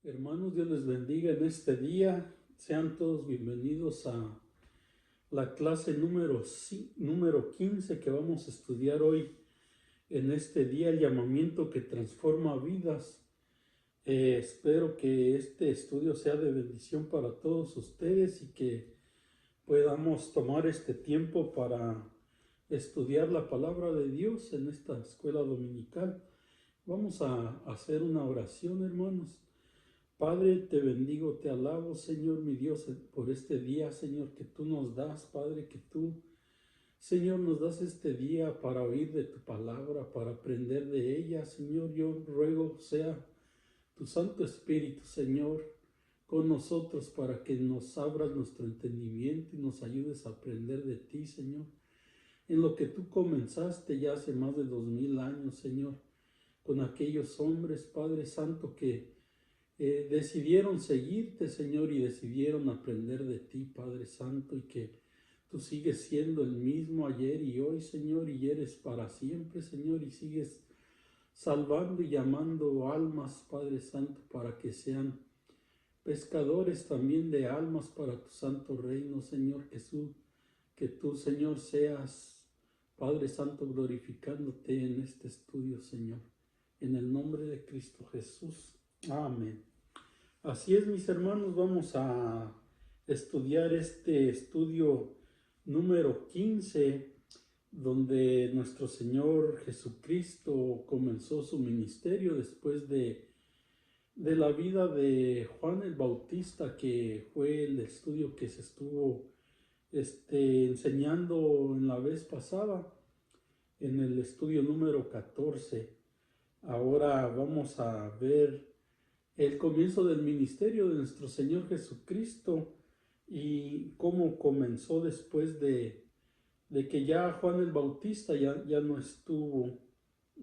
Hermanos, Dios les bendiga en este día. Sean todos bienvenidos a la clase número 15 que vamos a estudiar hoy en este día, el llamamiento que transforma vidas. Espero que este estudio sea de bendición para todos ustedes y que podamos tomar este tiempo para estudiar la palabra de Dios en esta escuela dominical. Vamos a hacer una oración, hermanos. Padre, te bendigo, te alabo, Señor mi Dios, por este día, Señor, que tú nos das, Padre, que tú, Señor, nos das este día para oír de tu palabra, para aprender de ella, Señor. Yo ruego sea tu Santo Espíritu, Señor, con nosotros para que nos abras nuestro entendimiento y nos ayudes a aprender de ti, Señor. En lo que tú comenzaste ya hace más de 2000 años, Señor, con aquellos hombres, Padre Santo, que decidieron seguirte, Señor, y decidieron aprender de ti, Padre Santo, y que tú sigues siendo el mismo ayer y hoy, Señor, y eres para siempre, Señor, y sigues salvando y llamando almas, Padre Santo, para que sean pescadores también de almas para tu santo reino, Señor Jesús, que tú, Señor, seas, Padre Santo, glorificándote en este estudio, Señor, en el nombre de Cristo Jesús. Amén. Así es, mis hermanos, vamos a estudiar este estudio número 15, donde nuestro Señor Jesucristo comenzó su ministerio después de la vida de Juan el Bautista, que fue el estudio que se estuvo enseñando en la vez pasada, en el estudio número 14. Ahora vamos a ver el comienzo del ministerio de nuestro Señor Jesucristo y cómo comenzó después de que ya Juan el Bautista ya no estuvo.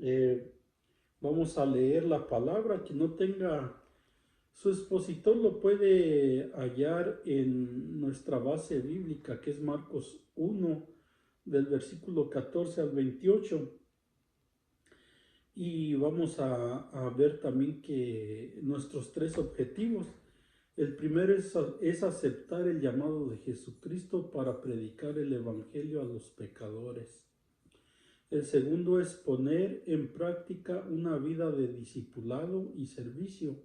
Eh, Vamos a leer la palabra. Quien no tenga su expositor lo puede hallar en nuestra base bíblica, que es Marcos 1, del versículo 14 al 28. Y vamos a ver también que nuestros tres objetivos. El primero es aceptar el llamado de Jesucristo para predicar el Evangelio a los pecadores. El segundo es poner en práctica una vida de discipulado y servicio.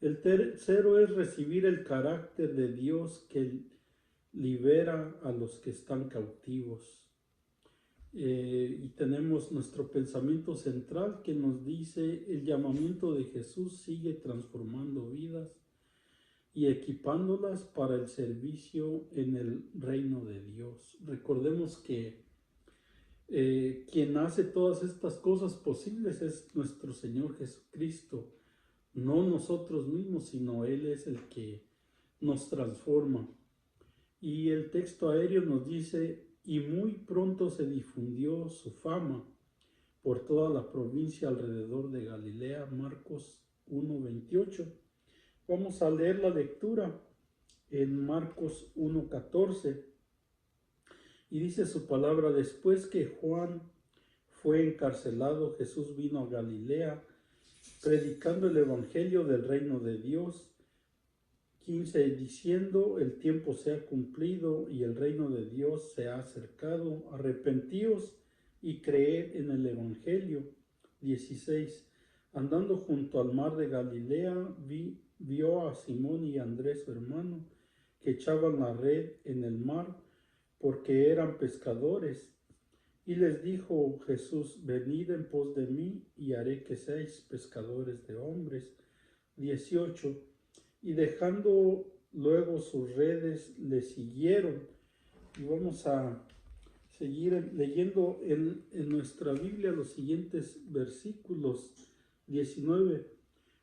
El tercero es recibir el carácter de Dios que libera a los que están cautivos. Y tenemos nuestro pensamiento central que nos dice: el llamamiento de Jesús sigue transformando vidas y equipándolas para el servicio en el reino de Dios. Recordemos que quien hace todas estas cosas posibles es nuestro Señor Jesucristo, no nosotros mismos, sino Él es el que nos transforma. Y el texto aéreo nos dice: y muy pronto se difundió su fama por toda la provincia alrededor de Galilea. Marcos 1:28. Vamos a leer la lectura en Marcos 1:14. Y dice su palabra: después que Juan fue encarcelado, Jesús vino a Galilea, predicando el evangelio del reino de Dios. 15, diciendo: el tiempo se ha cumplido y el reino de Dios se ha acercado, arrepentíos y creed en el evangelio. 16, andando junto al mar de Galilea, vio a Simón y a Andrés su hermano, que echaban la red en el mar, porque eran pescadores. Y les dijo Jesús: venid en pos de mí, y haré que seáis pescadores de hombres. 18, y dejando luego sus redes, le siguieron. Y vamos a seguir leyendo en nuestra Biblia los siguientes versículos. 19,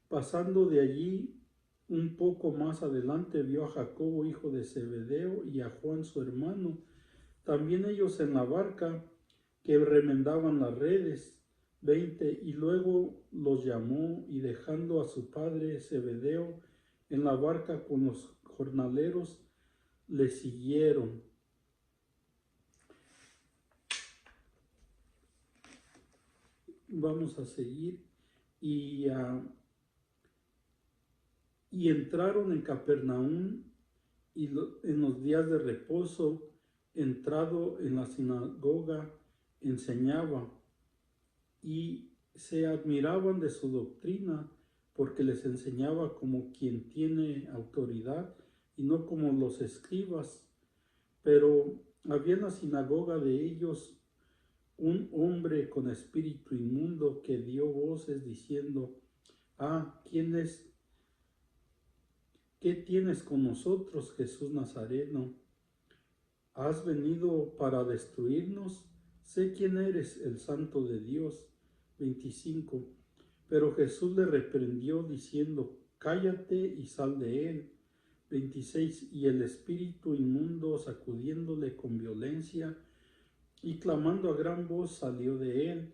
pasando de allí un poco más adelante, vio a Jacobo, hijo de Zebedeo, y a Juan su hermano, también ellos en la barca, que remendaban las redes. 20, y luego los llamó, y dejando a su padre Zebedeo en la barca con los jornaleros, le siguieron. Vamos a seguir. Y Y entraron en Capernaum y en los días de reposo, entrado en la sinagoga, enseñaba y se admiraban de su doctrina porque les enseñaba como quien tiene autoridad y no como los escribas. Pero había en la sinagoga de ellos un hombre con espíritu inmundo que dio voces diciendo: ¿Qué tienes con nosotros, Jesús Nazareno? ¿Has venido para destruirnos? Sé quién eres, el Santo de Dios. 25. Pero Jesús le reprendió diciendo: cállate y sal de él. 26. Y el espíritu inmundo, sacudiéndole con violencia y clamando a gran voz, salió de él.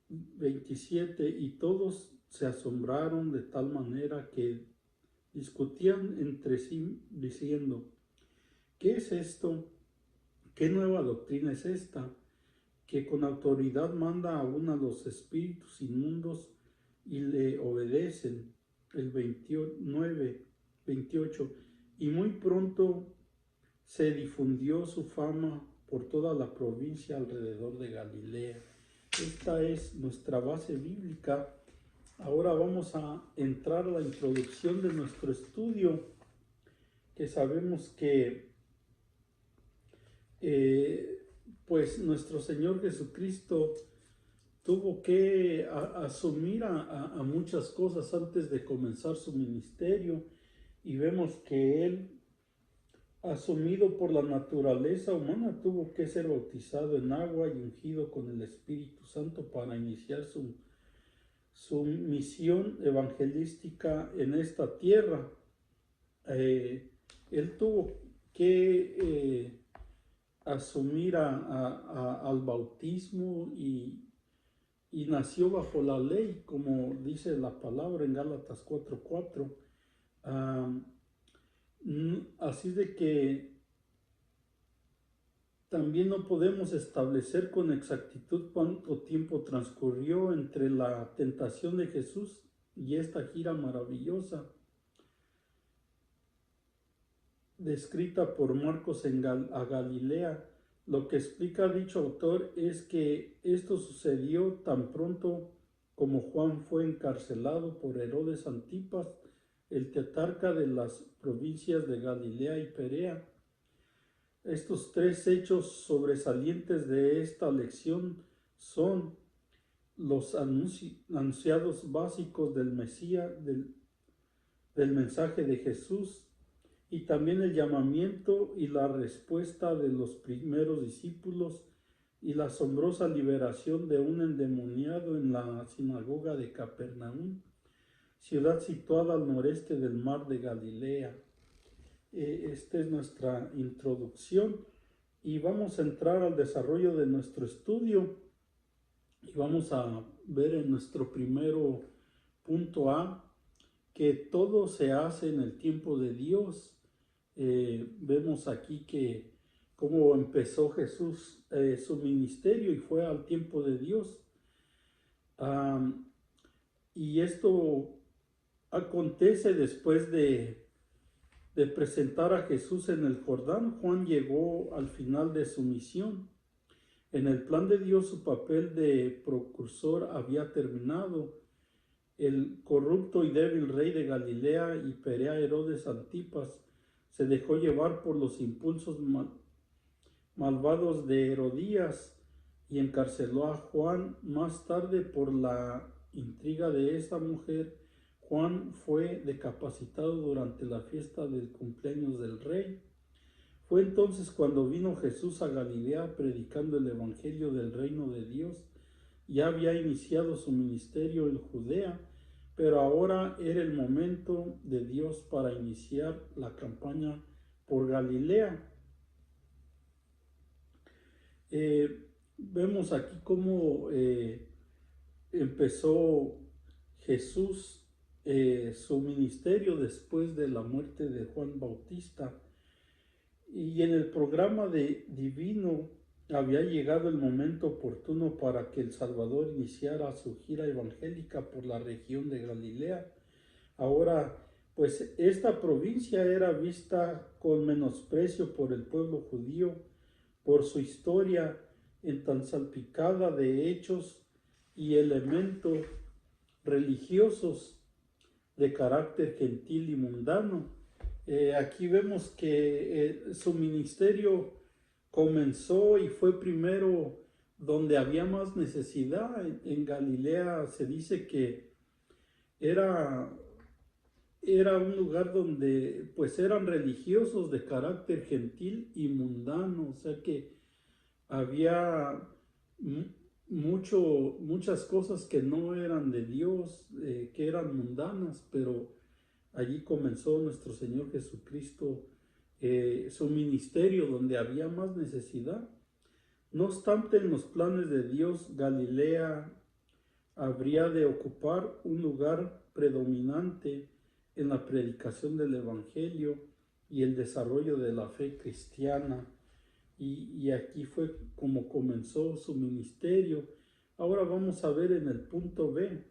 27. Y todos se asombraron de tal manera que discutían entre sí diciendo: ¿qué es esto? ¿Qué nueva doctrina es esta? Que con autoridad manda aún a los espíritus inmundos y le obedecen. El 28. Y muy pronto se difundió su fama por toda la provincia alrededor de Galilea. Esta es nuestra base bíblica. Ahora vamos a entrar a la introducción de nuestro estudio, que sabemos que pues nuestro Señor Jesucristo tuvo que asumir a muchas cosas antes de comenzar su ministerio, y vemos que Él, asumido por la naturaleza humana, tuvo que ser bautizado en agua y ungido con el Espíritu Santo para iniciar su misión evangelística en esta tierra. Él tuvo que asumir al bautismo y nació bajo la ley, como dice la palabra en Gálatas 4:4. Así de que también no podemos establecer con exactitud cuánto tiempo transcurrió entre la tentación de Jesús y esta gira maravillosa descrita por Marcos a Galilea. Lo que explica dicho autor es que esto sucedió tan pronto como Juan fue encarcelado por Herodes Antipas, el tetrarca de las provincias de Galilea y Perea. Estos tres hechos sobresalientes de esta lección son los anunciados básicos del Mesías, del mensaje de Jesús, y también el llamamiento y la respuesta de los primeros discípulos y la asombrosa liberación de un endemoniado en la sinagoga de Capernaum, ciudad situada al noreste del mar de Galilea. Esta es nuestra introducción y vamos a entrar al desarrollo de nuestro estudio y vamos a ver en nuestro primero punto A que todo se hace en el tiempo de Dios. Vemos aquí que cómo empezó Jesús su ministerio y fue al tiempo de Dios. Y esto acontece después de presentar a Jesús en el Jordán. Juan llegó al final de su misión. En el plan de Dios su papel de precursor había terminado. El corrupto y débil rey de Galilea y Perea, Herodes Antipas, se dejó llevar por los impulsos malvados de Herodías y encarceló a Juan. Más tarde, por la intriga de esa mujer, Juan fue decapacitado durante la fiesta del cumpleaños del rey. Fue entonces cuando vino Jesús a Galilea predicando el evangelio del reino de Dios. Ya había iniciado su ministerio en Judea, pero ahora era el momento de Dios para iniciar la campaña por Galilea. Vemos aquí cómo empezó Jesús su ministerio después de la muerte de Juan Bautista. Y en el programa divino había llegado el momento oportuno para que el Salvador iniciara su gira evangélica por la región de Galilea. Ahora pues esta provincia era vista con menosprecio por el pueblo judío, por su historia en tan salpicada de hechos y elementos religiosos de carácter gentil y mundano. Aquí vemos que su ministerio comenzó y fue primero donde había más necesidad. En Galilea se dice que era un lugar donde pues eran religiosos de carácter gentil y mundano, o sea que había muchas cosas que no eran de Dios, que eran mundanas, pero allí comenzó nuestro Señor Jesucristo su ministerio donde había más necesidad. No obstante, en los planes de Dios, Galilea habría de ocupar un lugar predominante en la predicación del Evangelio y el desarrollo de la fe cristiana. Y aquí fue como comenzó su ministerio. Ahora vamos a ver en el punto B.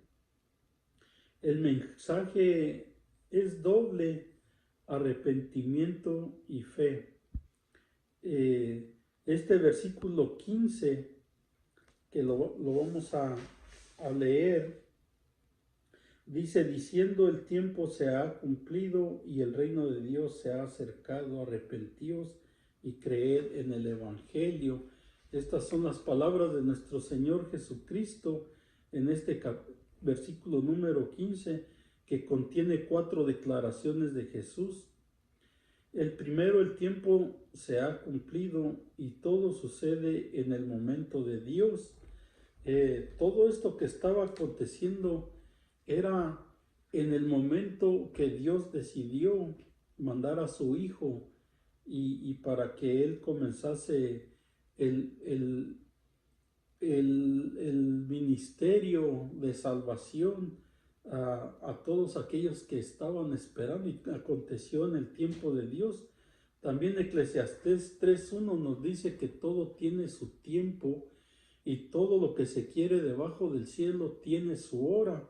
El mensaje es doble: arrepentimiento y fe. Este versículo 15, que lo vamos a leer, dice: diciendo, el tiempo se ha cumplido y el reino de Dios se ha acercado, arrepentíos y creed en el Evangelio. Estas son las palabras de nuestro Señor Jesucristo en este versículo número 15, que contiene 4 declaraciones de Jesús. El primero: el tiempo se ha cumplido y todo sucede en el momento de Dios. Todo esto que estaba aconteciendo era en el momento que Dios decidió mandar a su Hijo y para que Él comenzase el ministerio de salvación a todos aquellos que estaban esperando, y aconteció en el tiempo de Dios. También Eclesiastés 3:1 nos dice que todo tiene su tiempo y todo lo que se quiere debajo del cielo tiene su hora.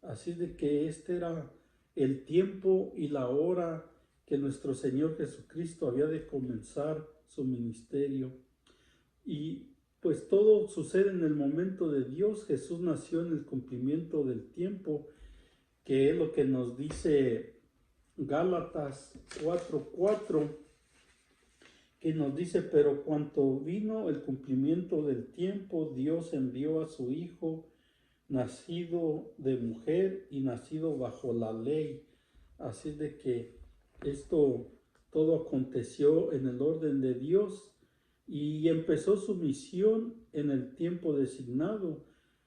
Así de que este era el tiempo y la hora que nuestro Señor Jesucristo había de comenzar su ministerio. Y pues todo sucede en el momento de Dios. Jesús nació en el cumplimiento del tiempo, que es lo que nos dice Gálatas 4:4, que nos dice: pero cuando vino el cumplimiento del tiempo, Dios envió a su Hijo, nacido de mujer y nacido bajo la ley. Así de que esto todo aconteció en el orden de Dios y empezó su misión en el tiempo designado.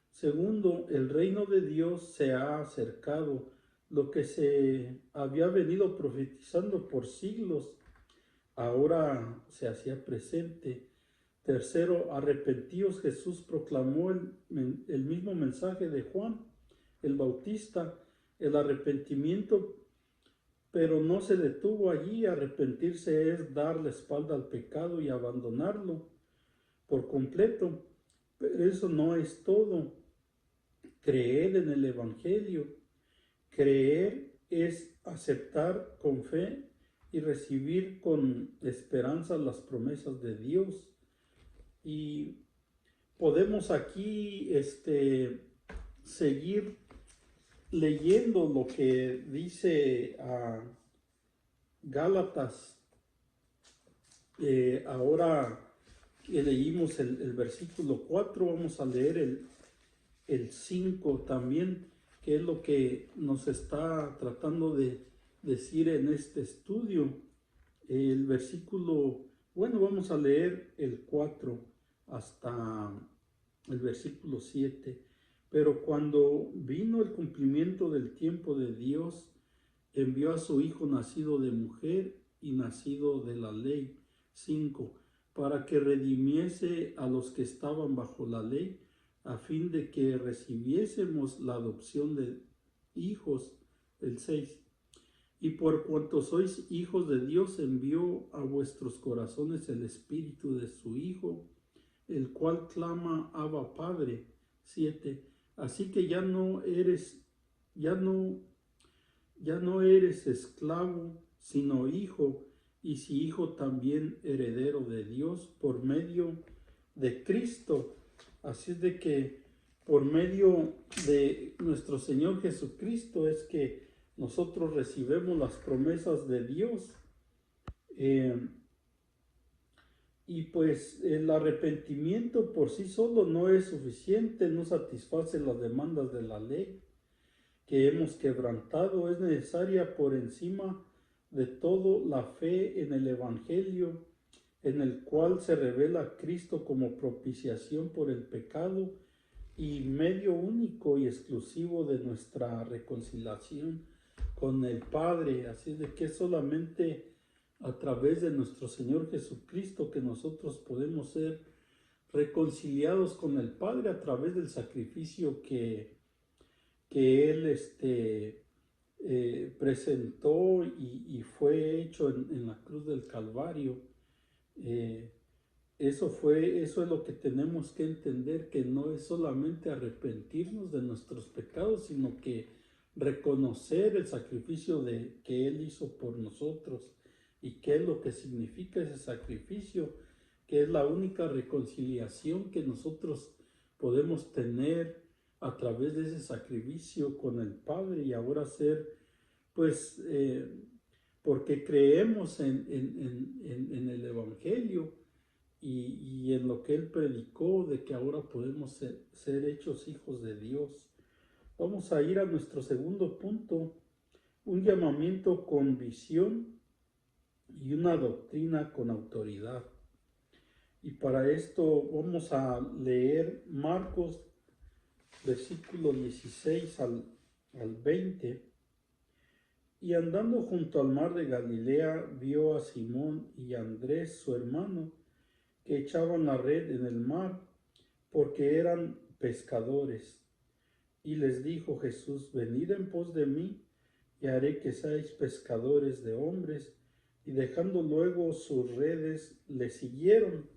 Segundo, el reino de Dios se ha acercado, lo que se había venido profetizando por siglos ahora se hacía presente. Tercero, arrepentíos. Jesús proclamó el mismo mensaje de Juan el Bautista, el arrepentimiento, pero no se detuvo allí. Arrepentirse es dar la espalda al pecado y abandonarlo por completo. Pero eso no es todo. Creer en el Evangelio. Creer es aceptar con fe y recibir con esperanza las promesas de Dios. Y podemos aquí seguir leyendo lo que dice a Gálatas. Ahora que leímos el versículo 4, vamos a leer el 5 también, que es lo que nos está tratando de decir en este estudio. El versículo, bueno, vamos a leer el 4 hasta el versículo 7. Pero cuando vino el cumplimiento del tiempo de Dios, envió a su Hijo nacido de mujer y nacido de la ley. 5. Para que redimiese a los que estaban bajo la ley, a fin de que recibiésemos la adopción de hijos. El 6. Y por cuanto sois hijos de Dios, envió a vuestros corazones el Espíritu de su Hijo, el cual clama: Abba, Padre. 7. Así que ya no ya no eres esclavo, sino hijo, y si hijo también heredero de Dios por medio de Cristo. Así es de que por medio de nuestro Señor Jesucristo es que nosotros recibimos las promesas de Dios. Y pues el arrepentimiento por sí solo no es suficiente, no satisface las demandas de la ley que hemos quebrantado. Es necesaria por encima de todo la fe en el Evangelio, en el cual se revela Cristo como propiciación por el pecado y medio único y exclusivo de nuestra reconciliación con el Padre. Así de que es solamente a través de nuestro Señor Jesucristo que nosotros podemos ser reconciliados con el Padre a través del sacrificio que Él presentó y fue hecho en la cruz del Calvario. Eso es lo que tenemos que entender, que no es solamente arrepentirnos de nuestros pecados, sino que reconocer el sacrificio que Él hizo por nosotros y qué es lo que significa ese sacrificio, que es la única reconciliación que nosotros podemos tener a través de ese sacrificio con el Padre y ahora ser, pues, porque creemos en el Evangelio y en lo que Él predicó, de que ahora podemos ser hechos hijos de Dios. Vamos a ir a nuestro segundo punto, un llamamiento con visión y una doctrina con autoridad. Y para esto vamos a leer Marcos, versículo 16 al 20. Y andando junto al mar de Galilea, vio a Simón y a Andrés, su hermano, que echaban la red en el mar, porque eran pescadores. Y les dijo Jesús: venid en pos de mí, y haré que seáis pescadores de hombres. Y dejando luego sus redes, le siguieron.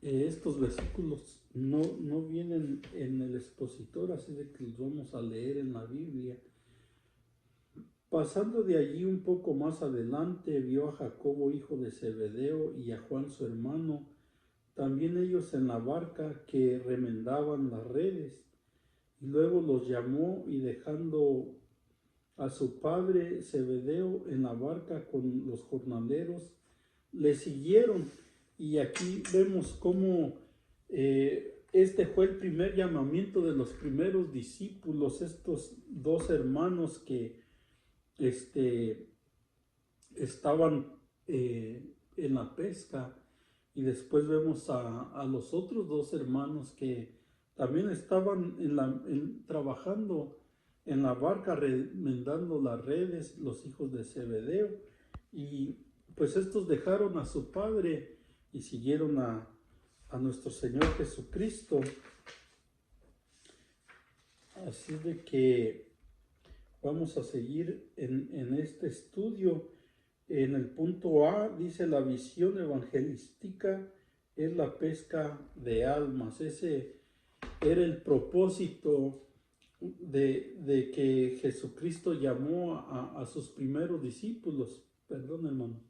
Estos versículos no vienen en el expositor, así de que los vamos a leer en la Biblia. Pasando de allí un poco más adelante, vio a Jacobo, hijo de Zebedeo, y a Juan su hermano, también ellos en la barca, que remendaban las redes. Y luego los llamó, y dejando a su padre Zebedeo en la barca con los jornaleros, le siguieron. Y aquí vemos cómo este fue el primer llamamiento de los primeros discípulos, estos dos hermanos que estaban en la pesca. Y después vemos a los otros dos hermanos que también estaban trabajando en la barca, remendando las redes, los hijos de Zebedeo. Y pues estos dejaron a su padre y siguieron a nuestro Señor Jesucristo. Así de que vamos a seguir en este estudio. En el punto A dice: la visión evangelística es la pesca de almas. Ese era el propósito de que Jesucristo llamó a sus primeros discípulos. Perdón, hermano.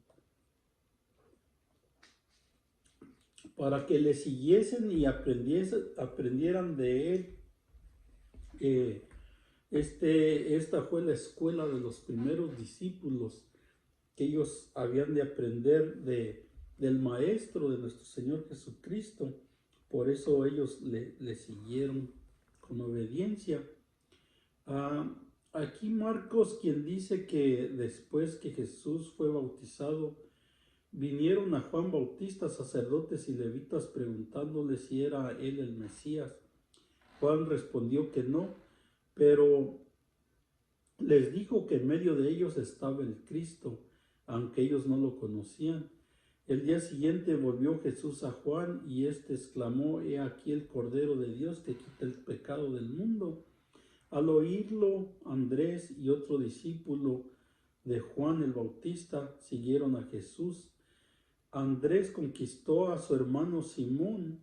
Para que le siguiesen y aprendieran de él. Esta fue la escuela de los primeros discípulos, que ellos habían de aprender del Maestro, de nuestro Señor Jesucristo. Por eso ellos le siguieron con obediencia. Aquí Marcos, quien dice que después que Jesús fue bautizado, vinieron a Juan Bautista, sacerdotes y levitas, preguntándole si era él el Mesías. Juan respondió que no, pero les dijo que en medio de ellos estaba el Cristo, aunque ellos no lo conocían. El día siguiente volvió Jesús a Juan, y éste exclamó: he aquí el Cordero de Dios que quita el pecado del mundo. Al oírlo, Andrés y otro discípulo de Juan el Bautista siguieron a Jesús. Andrés conquistó a su hermano Simón.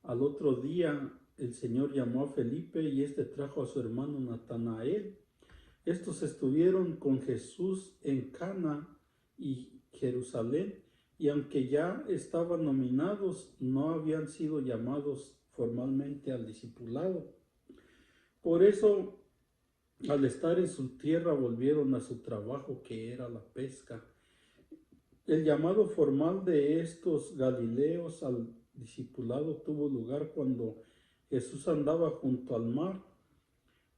Al otro día el Señor llamó a Felipe, y éste trajo a su hermano Natanael, Estos estuvieron con Jesús en Cana y Jerusalén, y aunque ya estaban nominados, no habían sido llamados formalmente al discipulado. Por eso, al estar en su tierra, volvieron a su trabajo, que era la pesca. El llamado formal de estos galileos al discipulado tuvo lugar cuando Jesús andaba junto al mar.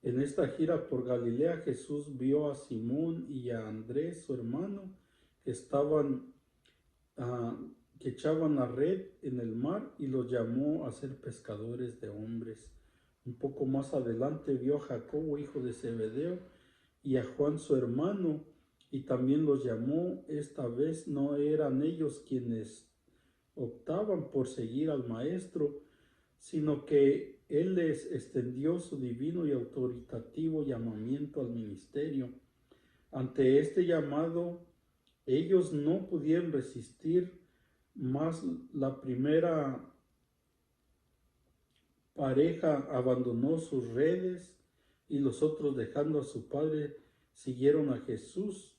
En esta gira por Galilea, Jesús vio a Simón y a Andrés, su hermano, que estaban, que echaban la red en el mar, y los llamó a ser pescadores de hombres. Un poco más adelante vio a Jacobo, hijo de Zebedeo, y a Juan, su hermano, y también los llamó. Esta vez no eran ellos quienes optaban por seguir al Maestro, sino que Él les extendió su divino y autoritativo llamamiento al ministerio. Ante este llamado, ellos no pudieron resistir más. La primera pareja abandonó sus redes, y los otros, dejando a su padre, siguieron a Jesús.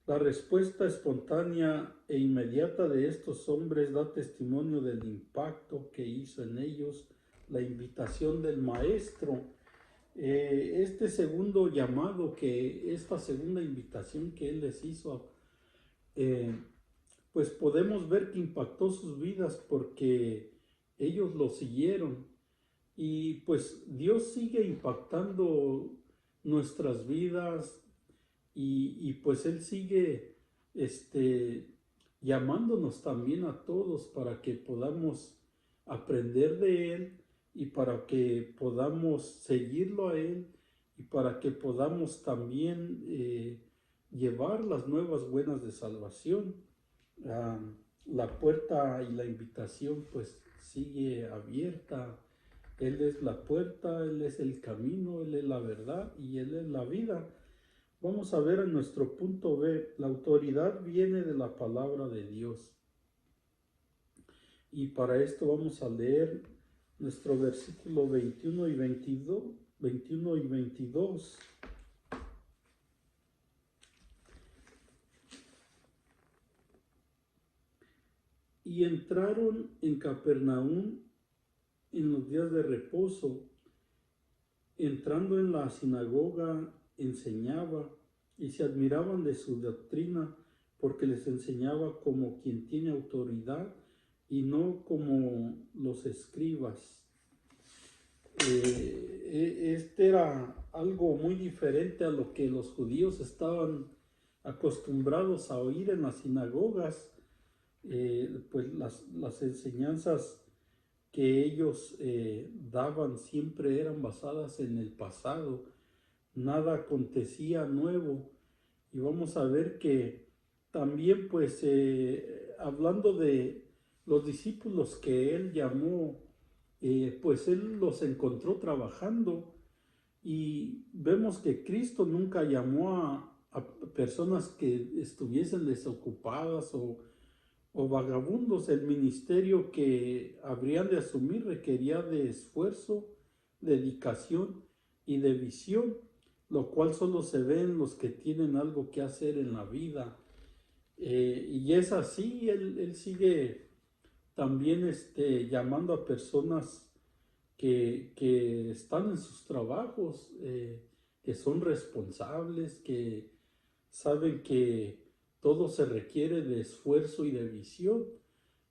La respuesta espontánea e inmediata de estos hombres da testimonio del impacto que hizo en ellos la invitación del Maestro. Este segundo llamado, esta segunda invitación que Él les hizo, pues podemos ver que impactó sus vidas porque ellos lo siguieron. Y pues Dios sigue impactando nuestras vidas, y pues Él sigue llamándonos también a todos para que podamos aprender de Él, y para que podamos seguirlo a Él, y para que podamos también llevar las nuevas buenas de salvación. La puerta y la invitación pues sigue abierta. Él es la puerta, Él es el camino, Él es la verdad y Él es la vida. Vamos a ver en nuestro punto B, la autoridad viene de la palabra de Dios. Y para esto vamos a leer nuestro versículo 21 y 22. 21 y 22. Y entraron en Capernaum en los días de reposo. Entrando en la sinagoga, enseñaba, y se admiraban de su doctrina, porque les enseñaba como quien tiene autoridad y no como los escribas. Este era algo muy diferente a lo que los judíos estaban acostumbrados a oír en las sinagogas. Pues las enseñanzas que ellos daban siempre eran basadas en el pasado, nada acontecía nuevo. Y vamos a ver que también pues hablando de los discípulos que Él llamó, pues Él los encontró trabajando, y vemos que Cristo nunca llamó a personas que estuviesen desocupadas o vagabundos. El ministerio que habrían de asumir requería de esfuerzo, dedicación y de visión, lo cual solo se ve en los que tienen algo que hacer en la vida. Y es así, él sigue también llamando a personas que están en sus trabajos, que son responsables, que saben que todo se requiere de esfuerzo y de visión,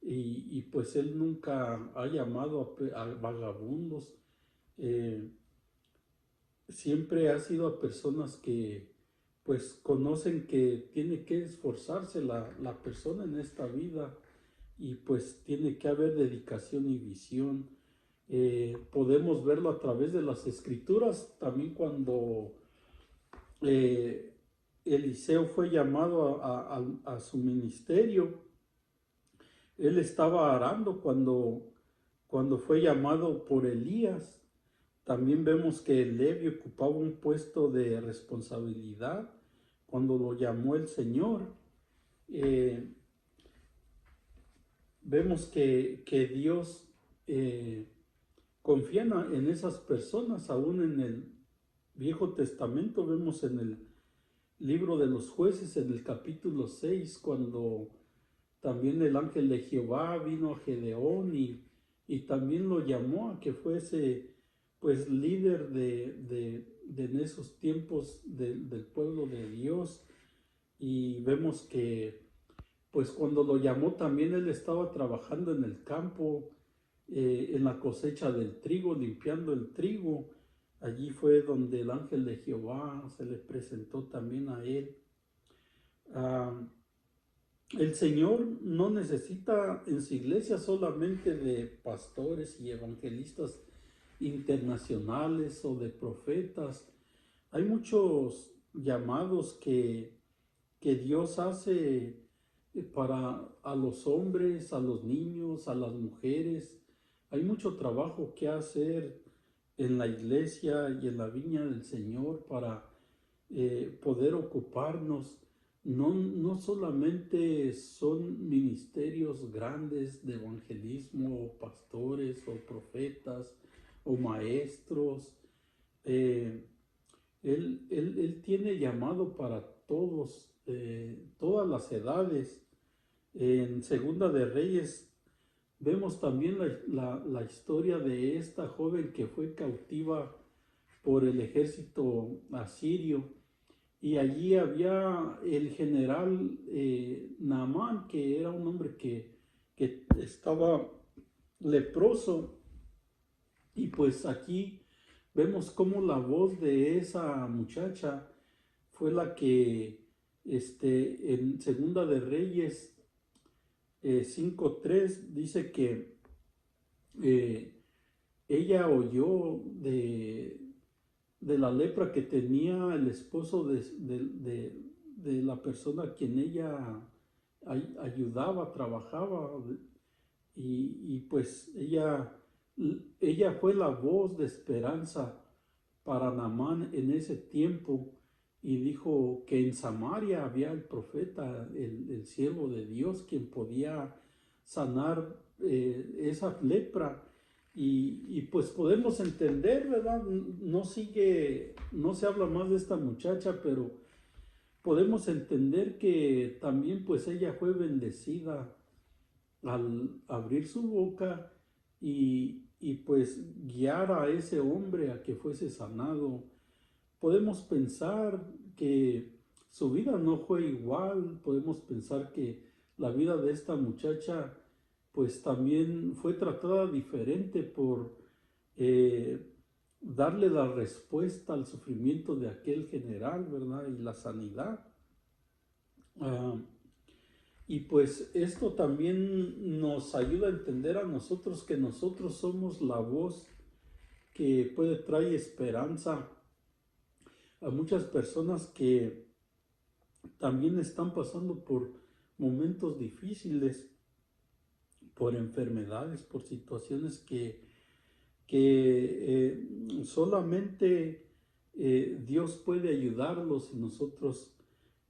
y pues Él nunca ha llamado a vagabundos. Siempre ha sido a personas que pues conocen que tiene que esforzarse la persona en esta vida, y pues tiene que haber dedicación y visión. Podemos verlo a través de las escrituras. También cuando Eliseo fue llamado a su ministerio, él estaba arando cuando fue llamado por Elías. También vemos que Levi ocupaba un puesto de responsabilidad cuando lo llamó el Señor. Vemos que Dios confía en esas personas, aún Viejo Testamento vemos en el libro de los jueces, en el capítulo 6, cuando también el ángel de Jehová vino a Gedeón y también lo llamó a que fuese pues líder de en esos tiempos del pueblo de Dios. Y vemos que pues cuando lo llamó también él estaba trabajando en el campo, en la cosecha del trigo, limpiando el trigo. Allí fue donde el ángel de Jehová se le presentó también a él. Ah, el Señor no necesita en su iglesia solamente de pastores y evangelistas internacionales o de profetas. Hay muchos llamados que Dios hace para a los hombres, a los niños, a las mujeres. Hay mucho trabajo que hacer en la iglesia y en la viña del Señor para poder ocuparnos. No solamente son ministerios grandes de evangelismo, o pastores o profetas o maestros. Eh, él tiene llamado para todos, todas las edades. En Segunda de Reyes vemos también la historia de esta joven que fue cautiva por el ejército asirio. Y allí había el general Naamán, que era un hombre que estaba leproso. Y pues aquí vemos cómo la voz de esa muchacha fue la que en Segunda de Reyes 5:3 dice que eh, ella oyó de la lepra que tenía el esposo de la persona a quien ella ayudaba, trabajaba, y pues ella fue la voz de esperanza para Naamán en ese tiempo, y dijo que en Samaria había el profeta, el siervo de Dios, quien podía sanar esa lepra. Y pues podemos entender, ¿verdad? No se habla más de esta muchacha, pero podemos entender que también pues ella fue bendecida al abrir su boca y pues guiar a ese hombre a que fuese sanado. Podemos pensar que su vida no fue igual, podemos pensar que la vida de esta muchacha pues también fue tratada diferente por eh, darle la respuesta al sufrimiento de aquel general, ¿verdad? Y la sanidad. Ah, y pues esto también nos ayuda a entender a nosotros que nosotros somos la voz que puede traer esperanza a muchas personas que también están pasando por momentos difíciles, por enfermedades, por situaciones que solamente Dios puede ayudarlos, y nosotros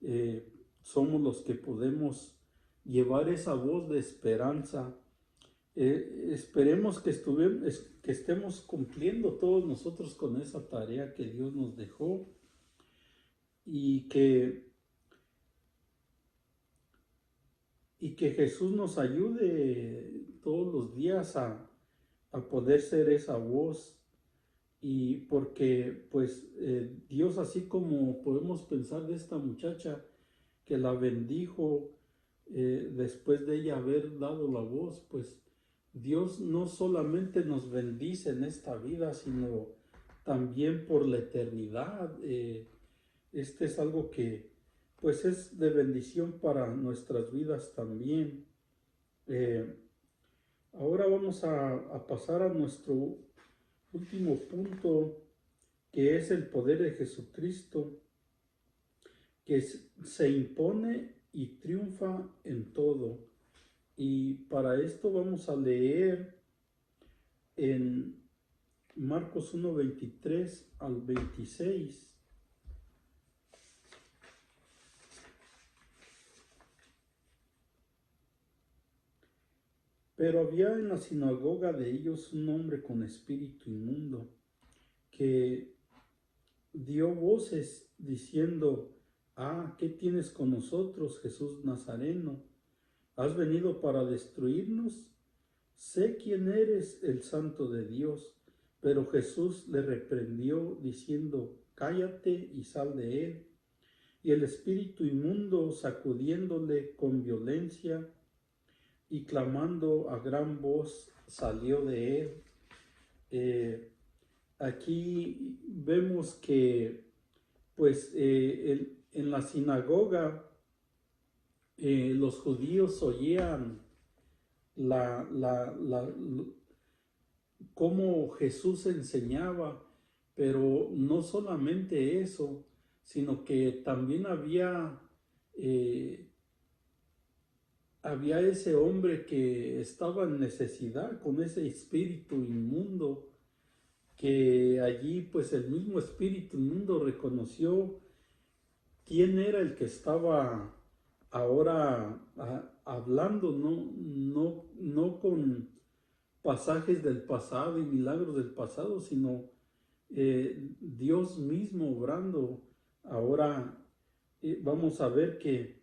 eh, somos los que podemos llevar esa voz de esperanza. Esperemos que estemos cumpliendo todos nosotros con esa tarea que Dios nos dejó, y que Jesús nos ayude todos los días a poder ser esa voz. Y porque pues Dios, así como podemos pensar de esta muchacha que la bendijo después de ella haber dado la voz, pues Dios no solamente nos bendice en esta vida, sino también por la eternidad. Este es algo que pues es de bendición para nuestras vidas también. Eh, Ahora vamos a pasar a nuestro último punto, que es el poder de Jesucristo, que se impone y triunfa en todo. Y para esto vamos a leer en Marcos 1:23 al 26. Pero había en la sinagoga de ellos un hombre con espíritu inmundo, que dio voces diciendo: ah, ¿qué tienes con nosotros, Jesús Nazareno? ¿Has venido para destruirnos? Sé quién eres, el Santo de Dios. Pero Jesús le reprendió diciendo: cállate y sal de él. Y el espíritu inmundo, sacudiéndole con violencia y clamando a gran voz, salió de él. Aquí vemos que pues en la sinagoga los judíos oían cómo Jesús enseñaba, pero no solamente eso, sino que también eh, había ese hombre que estaba en necesidad con ese espíritu inmundo, que allí pues el mismo espíritu inmundo reconoció quién era el que estaba ahora hablando, no con pasajes del pasado y milagros del pasado, sino Dios mismo obrando. Ahora vamos a ver que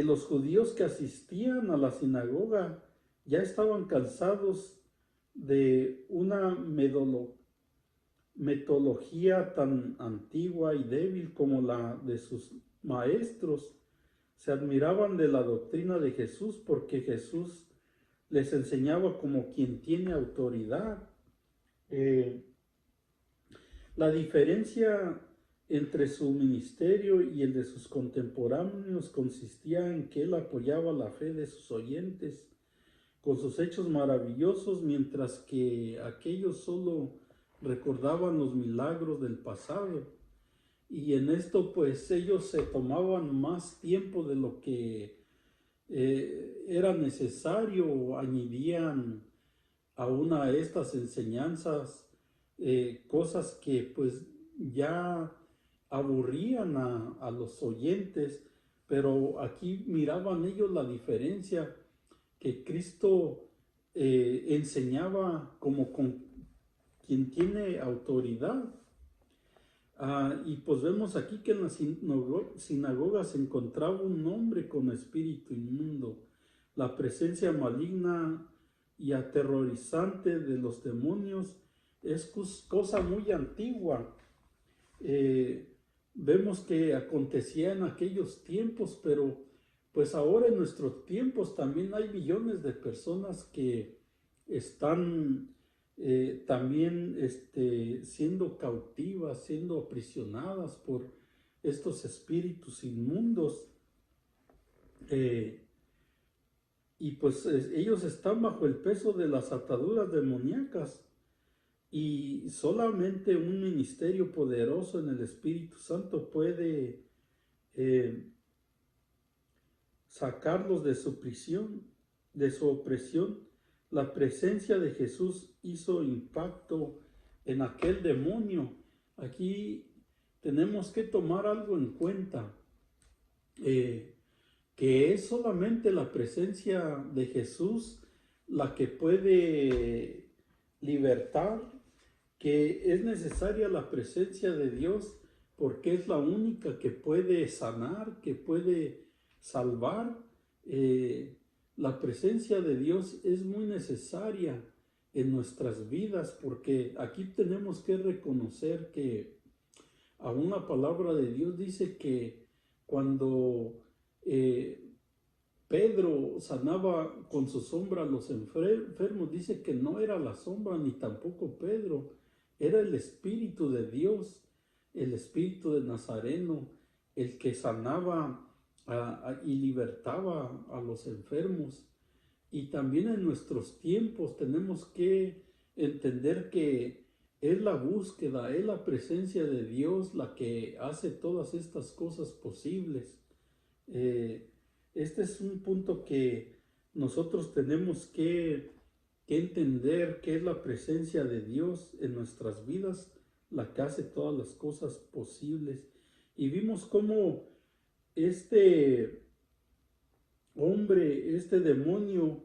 los judíos que asistían a la sinagoga ya estaban cansados de una metodología tan antigua y débil como la de sus maestros. Se admiraban de la doctrina de Jesús porque Jesús les enseñaba como quien tiene autoridad. Eh, la diferencia entre su ministerio y el de sus contemporáneos consistía en que él apoyaba la fe de sus oyentes con sus hechos maravillosos, mientras que aquellos solo recordaban los milagros del pasado. Y en esto pues ellos se tomaban más tiempo de lo que era necesario, añadían aún a estas enseñanzas cosas que pues ya aburrían a los oyentes, pero aquí miraban ellos la diferencia, que Cristo enseñaba como con quien tiene autoridad. Y pues vemos aquí que en la sinagoga se encontraba un hombre con espíritu inmundo. La presencia maligna y aterrorizante de los demonios es cosa muy antigua. Vemos que acontecía en aquellos tiempos, pero pues ahora en nuestros tiempos también hay millones de personas que están también siendo cautivas, siendo aprisionadas por estos espíritus inmundos. Y pues ellos están bajo el peso de las ataduras demoníacas. Y solamente un ministerio poderoso en el Espíritu Santo puede sacarlos de su prisión, de su opresión. La presencia de Jesús hizo impacto en aquel demonio. Aquí tenemos que tomar algo en cuenta, que es solamente la presencia de Jesús la que puede libertar, que es necesaria la presencia de Dios porque es la única que puede sanar, que puede salvar. La presencia de Dios es muy necesaria en nuestras vidas, porque aquí tenemos que reconocer que aún la palabra de Dios dice que cuando Pedro sanaba con su sombra a los enfermos, dice que no era la sombra ni tampoco Pedro, era el Espíritu de Dios, el Espíritu de Nazareno, el que sanaba y libertaba a los enfermos. Y también en nuestros tiempos tenemos que entender que es la búsqueda, es la presencia de Dios la que hace todas estas cosas posibles. Este es un punto que nosotros tenemos que entender, que es la presencia de Dios en nuestras vidas la que hace todas las cosas posibles. Y vimos cómo este hombre, este demonio,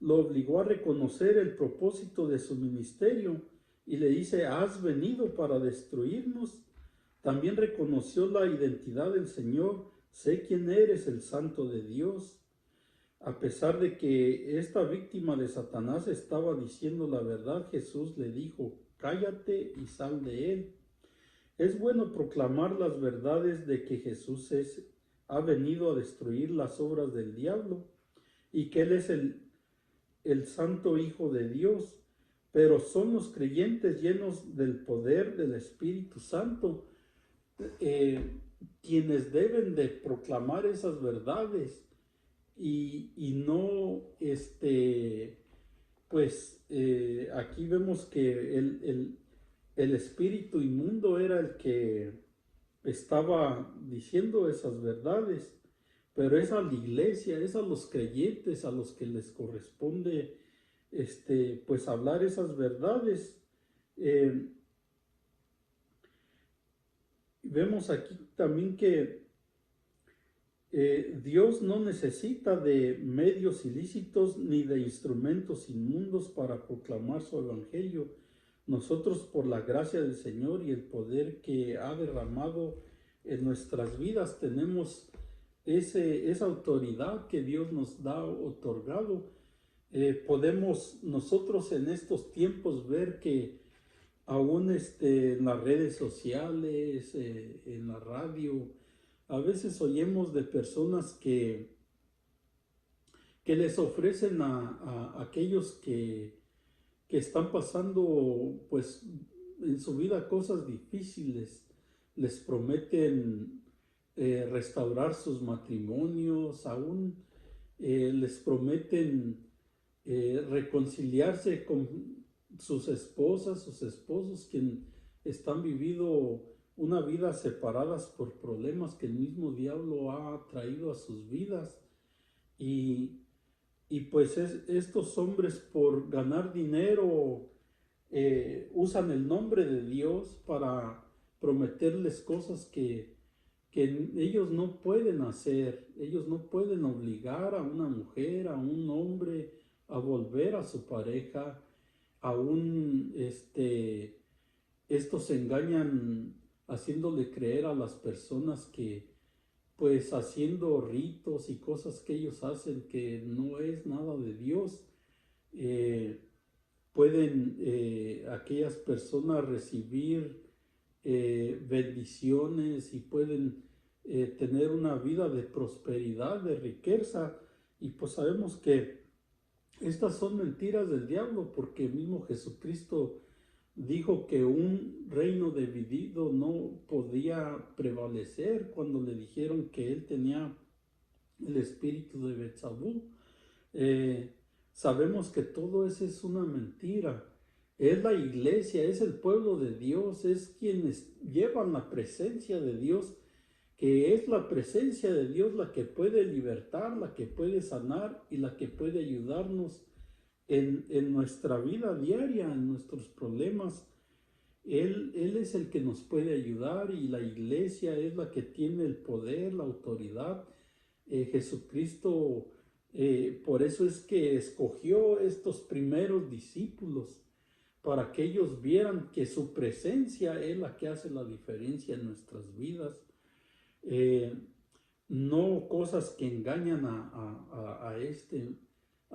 lo obligó a reconocer el propósito de su ministerio. y le dice, ¿has venido para destruirnos? También reconoció la identidad del Señor, sé quién eres, el Santo de Dios. A pesar de que esta víctima de Satanás estaba diciendo la verdad, Jesús le dijo, cállate y sal de él. Es bueno proclamar las verdades de que ha venido a destruir las obras del diablo y que Él es el Santo Hijo de Dios, pero son los creyentes llenos del poder del Espíritu Santo quienes deben de proclamar esas verdades y no, aquí vemos que el espíritu inmundo era el que estaba diciendo esas verdades, pero es a la iglesia, es a los creyentes a los que les corresponde, pues hablar esas verdades. Vemos aquí también que Dios no necesita de medios ilícitos ni de instrumentos inmundos para proclamar su evangelio. Nosotros, por la gracia del Señor y el poder que ha derramado en nuestras vidas, tenemos esa autoridad que Dios nos da otorgado. Podemos nosotros en estos tiempos ver que aún en las redes sociales, en la radio, a veces oímos de personas que les ofrecen a aquellos que están pasando pues en su vida cosas difíciles, les prometen restaurar sus matrimonios, aún les prometen reconciliarse con sus esposas, sus esposos, quienes están viviendo una vida separadas por problemas que el mismo diablo ha traído a sus vidas. Y pues estos hombres por ganar dinero usan el nombre de Dios para prometerles cosas que ellos no pueden hacer. Ellos no pueden obligar a una mujer, a un hombre a volver a su pareja. Aún estos engañan haciéndole creer a las personas que pues haciendo ritos y cosas que ellos hacen que no es nada de Dios, pueden aquellas personas recibir bendiciones y pueden tener una vida de prosperidad, de riqueza, y pues sabemos que estas son mentiras del diablo, porque mismo Jesucristo dijo que un reino dividido no podía prevalecer cuando le dijeron que él tenía el espíritu de Betzabú. Sabemos que todo eso es una mentira. Es la iglesia, es el pueblo de Dios, es quienes llevan la presencia de Dios, que es la presencia de Dios la que puede libertar, la que puede sanar y la que puede ayudarnos en nuestra vida diaria, en nuestros problemas. Él es el que nos puede ayudar y la iglesia es la que tiene el poder, la autoridad. Jesucristo, por eso es que escogió estos primeros discípulos, para que ellos vieran que su presencia es la que hace la diferencia en nuestras vidas. No cosas que engañan a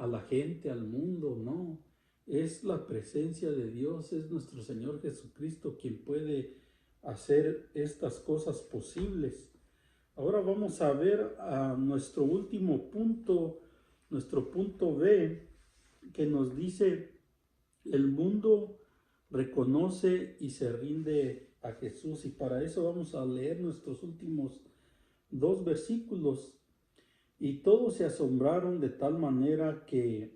la gente, al mundo, no. Es la presencia de Dios, es nuestro Señor Jesucristo quien puede hacer estas cosas posibles. Ahora vamos a ver a nuestro último punto, nuestro punto B, que nos dice, el mundo reconoce y se rinde a Jesús. Y para eso vamos a leer nuestros últimos 2 versículos. Y todos se asombraron de tal manera que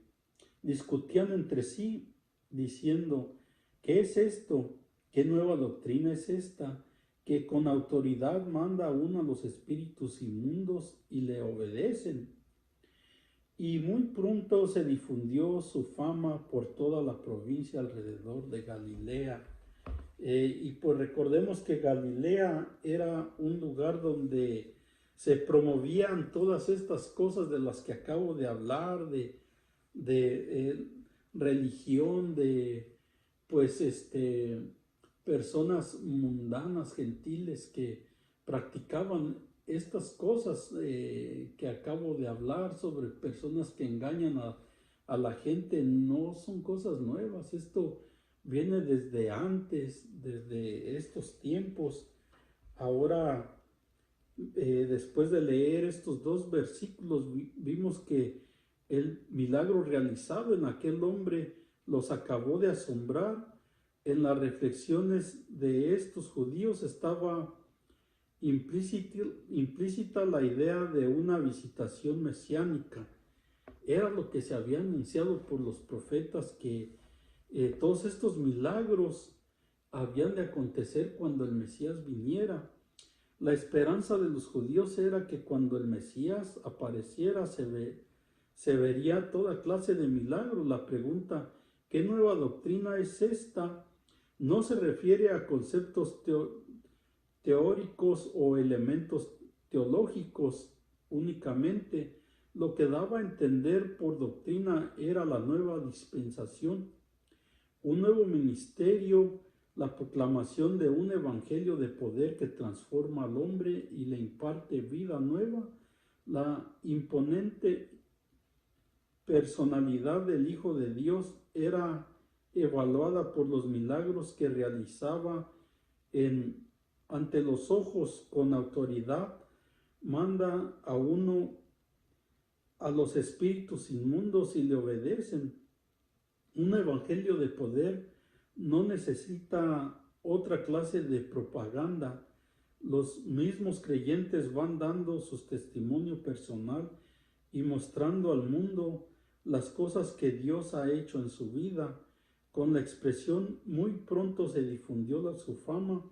discutían entre sí, diciendo, ¿qué es esto? ¿Qué nueva doctrina es esta? Que con autoridad manda aún a los espíritus inmundos y le obedecen. Y muy pronto se difundió su fama por toda la provincia alrededor de Galilea. Y pues recordemos que Galilea era un lugar donde se promovían todas estas cosas de las que acabo de hablar, de religión, de pues personas mundanas, gentiles, que practicaban estas cosas que acabo de hablar sobre personas que engañan a la gente. No son cosas nuevas. Esto viene desde antes, desde estos tiempos. Ahora, después de leer estos dos versículos, vimos que el milagro realizado en aquel hombre los acabó de asombrar. En las reflexiones de estos judíos estaba implícita la idea de una visitación mesiánica. Era lo que se había anunciado por los profetas, que todos estos milagros habían de acontecer cuando el Mesías viniera. La esperanza de los judíos era que cuando el Mesías apareciera se vería toda clase de milagros. La pregunta, ¿qué nueva doctrina es esta? No se refiere a conceptos teóricos o elementos teológicos únicamente. Lo que daba a entender por doctrina era la nueva dispensación, un nuevo ministerio, la proclamación de un evangelio de poder que transforma al hombre y le imparte vida nueva. La imponente personalidad del Hijo de Dios era evaluada por los milagros que realizaba ante los ojos con autoridad. Manda a uno a los espíritus inmundos y le obedecen. Un evangelio de poder no necesita otra clase de propaganda. Los mismos creyentes van dando su testimonio personal y mostrando al mundo las cosas que Dios ha hecho en su vida. Con la expresión muy pronto se difundió su fama.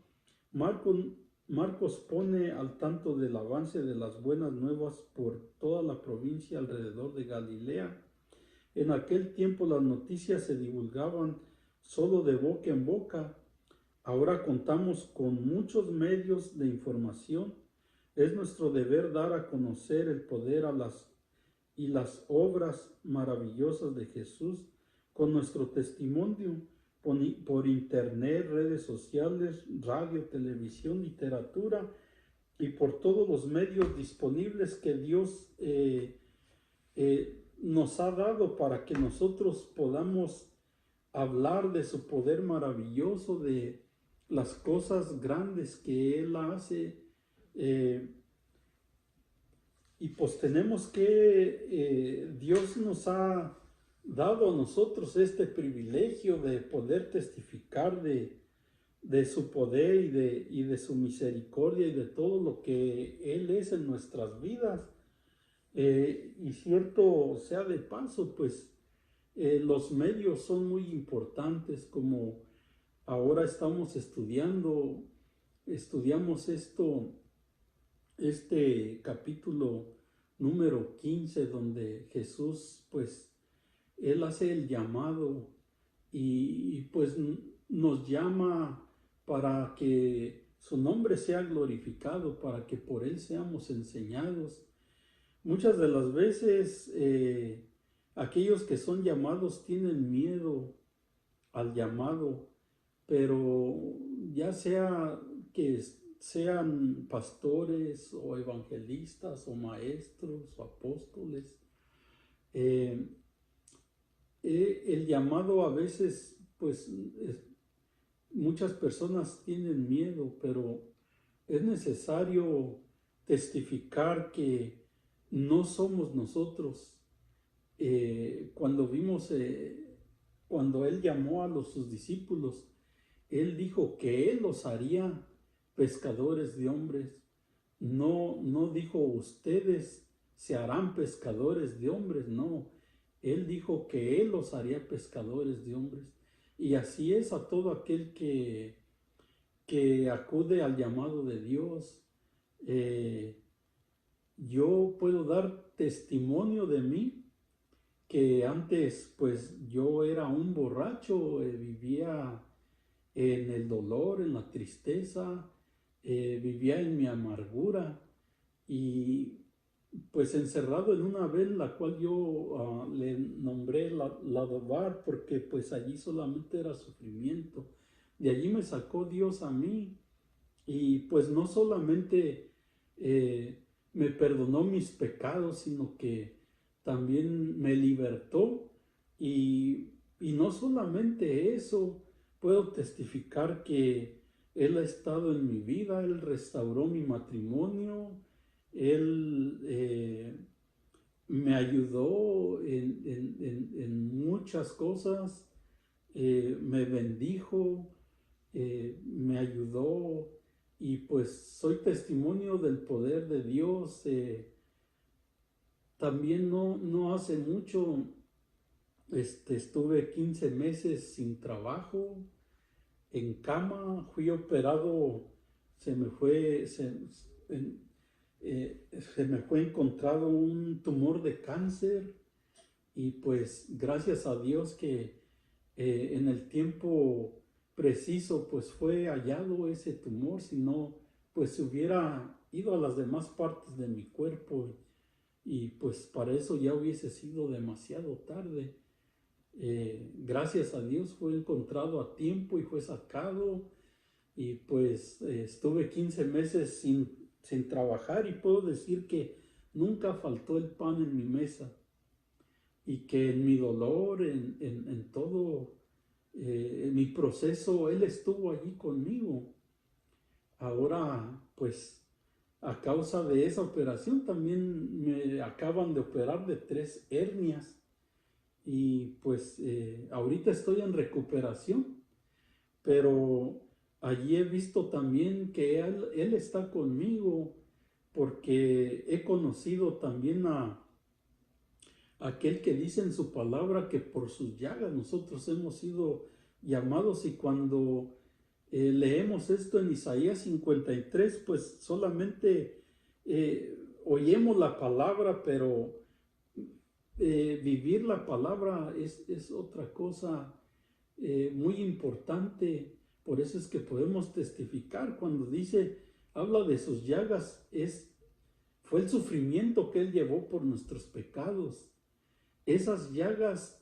Marcos pone al tanto del avance de las buenas nuevas por toda la provincia alrededor de Galilea. En aquel tiempo las noticias se divulgaban solo de boca en boca. Ahora contamos con muchos medios de información. Es nuestro deber dar a conocer el poder y las obras maravillosas de Jesús con nuestro testimonio por internet, redes sociales, radio, televisión, literatura y por todos los medios disponibles que Dios nos ha dado para que nosotros podamos hablar de su poder maravilloso, de las cosas grandes que Él hace. Y pues tenemos que, Dios nos ha dado a nosotros este privilegio de poder testificar de su poder y de su misericordia y de todo lo que Él es en nuestras vidas. Y cierto sea de paso, pues los medios son muy importantes, como ahora estamos estudiamos este capítulo número 15, donde Jesús, pues, Él hace el llamado y pues nos llama para que su nombre sea glorificado, para que por Él seamos enseñados. Muchas de las veces aquellos que son llamados tienen miedo al llamado, pero ya sea que sean pastores o evangelistas o maestros o apóstoles, el llamado a veces, pues muchas personas tienen miedo, pero es necesario testificar que no somos nosotros. Cuando Él llamó a sus discípulos, Él dijo que Él los haría pescadores de hombres. No dijo ustedes se harán pescadores de hombres, no. Él dijo que Él los haría pescadores de hombres. Y así es a todo aquel que acude al llamado de Dios. Yo puedo dar testimonio de mí, que antes pues yo era un borracho, vivía en el dolor, en la tristeza, vivía en mi amargura y pues encerrado en una vez la cual yo le nombré la Dobar, porque pues allí solamente era sufrimiento. De allí me sacó Dios a mí y pues no solamente me perdonó mis pecados, sino que también me libertó y no solamente eso, puedo testificar que Él ha estado en mi vida, Él restauró mi matrimonio, Él me ayudó en muchas cosas, me bendijo, me ayudó y pues soy testimonio del poder de Dios. También no hace mucho estuve 15 meses sin trabajo, en cama, fui operado, se me fue, en- se me fue encontrado un tumor de cáncer y pues gracias a Dios que en el tiempo preciso pues fue hallado ese tumor, si no pues se hubiera ido a las demás partes de mi cuerpo y pues para eso ya hubiese sido demasiado tarde. Gracias a Dios fue encontrado a tiempo y fue sacado y pues estuve 15 meses sin trabajar y puedo decir que nunca faltó el pan en mi mesa y que en mi dolor, en todo en mi proceso, Él estuvo allí conmigo. Ahora, pues, a causa de esa operación también me acaban de operar de 3 hernias y pues ahorita estoy en recuperación, pero allí he visto también que él está conmigo porque he conocido también a aquel que dice en su palabra que por sus llagas nosotros hemos sido llamados y cuando leemos esto en Isaías 53, pues solamente oímos la palabra, pero vivir la palabra es otra cosa muy importante. Por eso es que podemos testificar cuando dice, habla de sus llagas, fue el sufrimiento que Él llevó por nuestros pecados. Esas llagas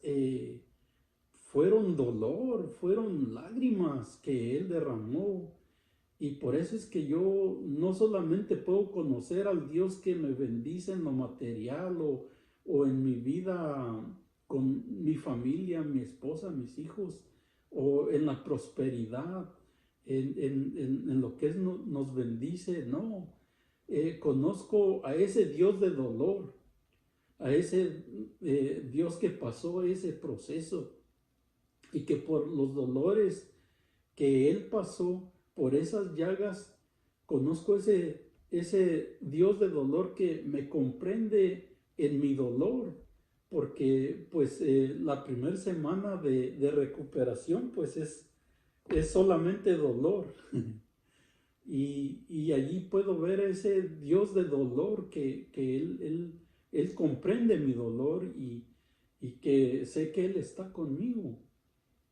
fueron dolor, fueron lágrimas que Él derramó. Y por eso es que yo no solamente puedo conocer al Dios que me bendice en lo material o en mi vida con mi familia, mi esposa, mis hijos, o en la prosperidad, en lo que nos bendice, no. Conozco a ese Dios de dolor, a ese Dios que pasó ese proceso y que por los dolores que Él pasó, por esas llagas, conozco ese Dios de dolor que me comprende en mi dolor, porque pues la primera semana de recuperación pues es solamente dolor. Y allí puedo ver ese Dios de dolor que él comprende mi dolor y que sé que Él está conmigo.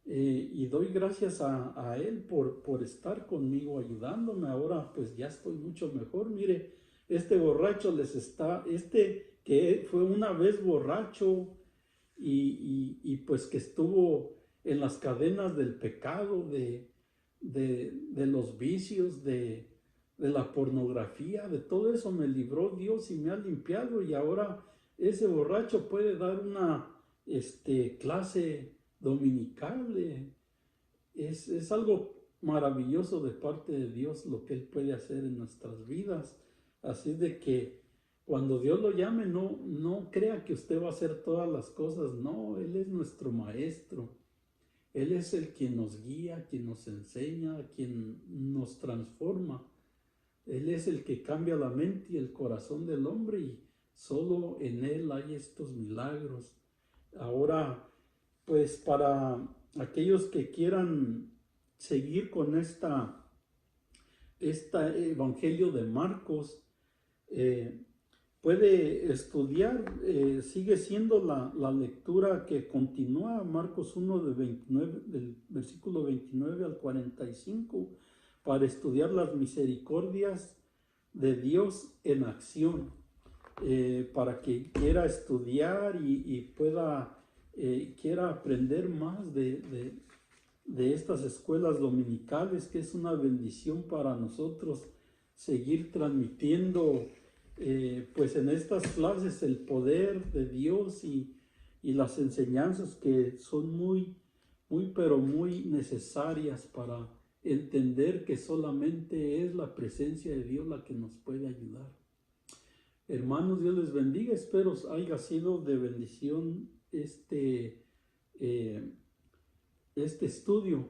Y doy gracias a Él por estar conmigo, ayudándome. Ahora pues ya estoy mucho mejor. Mire, este borracho este que fue una vez borracho pues que estuvo en las cadenas del pecado, de los vicios, de la pornografía, de todo eso me libró Dios y me ha limpiado y ahora ese borracho puede dar una clase dominical. Es algo maravilloso de parte de Dios lo que Él puede hacer en nuestras vidas. Así de que cuando Dios lo llame, no crea que usted va a hacer todas las cosas. No, Él es nuestro maestro. Él es el quien nos guía, quien nos enseña, quien nos transforma. Él es el que cambia la mente y el corazón del hombre y solo en Él hay estos milagros. Ahora, pues para aquellos que quieran seguir con este Evangelio de Marcos, eh, puede estudiar, sigue siendo la lectura que continúa, Marcos 1 del versículo 29 al 45, para estudiar las misericordias de Dios en acción. para que quiera estudiar y pueda, quiera aprender más de estas escuelas dominicales, que es una bendición para nosotros seguir transmitiendo pues en estas clases el poder de Dios y las enseñanzas que son pero muy necesarias para entender que solamente es la presencia de Dios la que nos puede ayudar. Hermanos, Dios les bendiga. Espero haya sido de bendición este estudio.